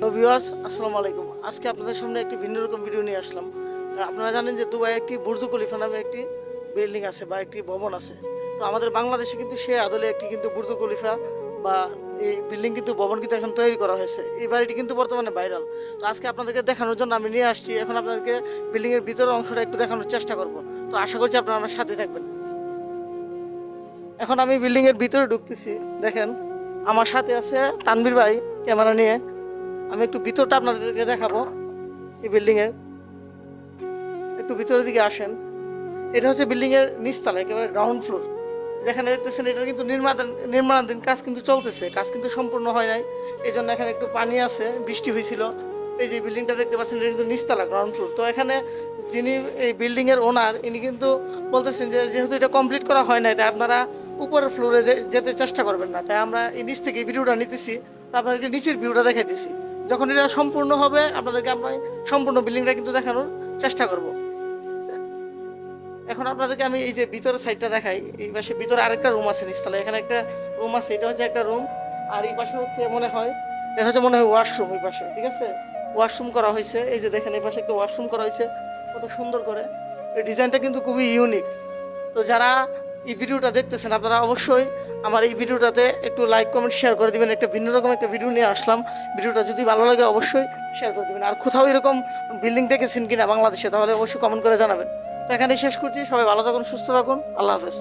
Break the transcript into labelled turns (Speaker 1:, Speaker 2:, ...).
Speaker 1: Hello viewers, আসসালামু আলাইকুম। আজকে আপনাদের সামনে একটি ভিন্ন রকম ভিডিও নিয়ে আসলাম। আর আপনারা জানেন যে দুবাই একটি বুর্জ খলিফা নামে একটি বিল্ডিং আছে বা একটি ভবন আছে। তো আমাদের বাংলাদেশে কিন্তু সে আদলে একটি কিন্তু বুর্জ খলিফা বা এই বিল্ডিং কিন্তু ভবন কিন্তু এখন তৈরি করা হয়েছে। এই বাড়িটি কিন্তু বর্তমানে ভাইরাল। তো আজকে আপনাদেরকে দেখানোর জন্য আমি নিয়ে আসছি। এখন আপনাদেরকে বিল্ডিংয়ের ভিতরের অংশটা একটু দেখানোর চেষ্টা করব। তো আশা করছি আপনারা আমার সাথে থাকবেন। এখন আমি বিল্ডিংয়ের ভিতরে ঢুকতেছি। দেখেন, আমার সাথে আছে তানভীর ভাই ক্যামেরা নিয়ে। আমি একটু ভিতরটা আপনাদেরকে দেখাবো। এই বিল্ডিংয়ের একটু ভিতরের দিকে আসেন। এটা হচ্ছে বিল্ডিংয়ের নিচতলা, একেবারে গ্রাউন্ড ফ্লোর। যেখানে দেখতেছেন এটা কিন্তু নির্মাণাধীন কাজ কিন্তু চলতেছে, কাজ কিন্তু সম্পূর্ণ হয় নাই। এই জন্য এখানে একটু পানি আছে, বৃষ্টি হয়েছিল। এই যে বিল্ডিংটা দেখতে পাচ্ছেন এটা কিন্তু নিচতলা, গ্রাউন্ড ফ্লোর। তো এখানে যিনি এই বিল্ডিংয়ের ওনার, ইনি কিন্তু বলতেছেন যে যেহেতু এটা কমপ্লিট করা হয় নাই, তাই আপনারা উপরের ফ্লোরে যেতে চেষ্টা করবেন না। তাই আমরা এই নিচ থেকে ভিডিওটা নিতেছি, তো আপনাদেরকে নিচের ভিউটা দেখাইতেছি। যখন এটা সম্পূর্ণ হবে আপনাদেরকে আমরা সম্পূর্ণ বিল্ডিংটা কিন্তু দেখানোর চেষ্টা করব। এখন আপনাদেরকে আমি এই যে ভিতরের সাইডটা দেখাই। এই পাশে ভিতরে আরেকটা রুম আছে নিচতলায়, এখানে একটা রুম আছে, এটা হচ্ছে একটা রুম। আর এই পাশে হচ্ছে মনে হয় ওয়াশরুম। এই পাশে ঠিক আছে, ওয়াশরুম করা হয়েছে। এই যে দেখেন এই পাশে একটা ওয়াশরুম করা হয়েছে কত সুন্দর করে। এই ডিজাইনটা কিন্তু খুবই ইউনিক। তো যারা এই ভিডিওটা দেখতেছেন আপনারা অবশ্যই আমার এই ভিডিওটাতে একটু লাইক কমেন্ট শেয়ার করে দিবেন। একটা ভিন্ন রকম একটা ভিডিও নিয়ে আসলাম। ভিডিওটা যদি ভালো লাগে অবশ্যই শেয়ার করে দেবেন। আর কোথাও এরকম বিল্ডিং দেখেছেন কিনা বাংলাদেশে, তাহলে অবশ্যই কমেন্ট করে জানাবেন। তো এখানেই শেষ করছি। সবাই ভালো থাকুন, সুস্থ থাকুন। আল্লাহ হাফেজ।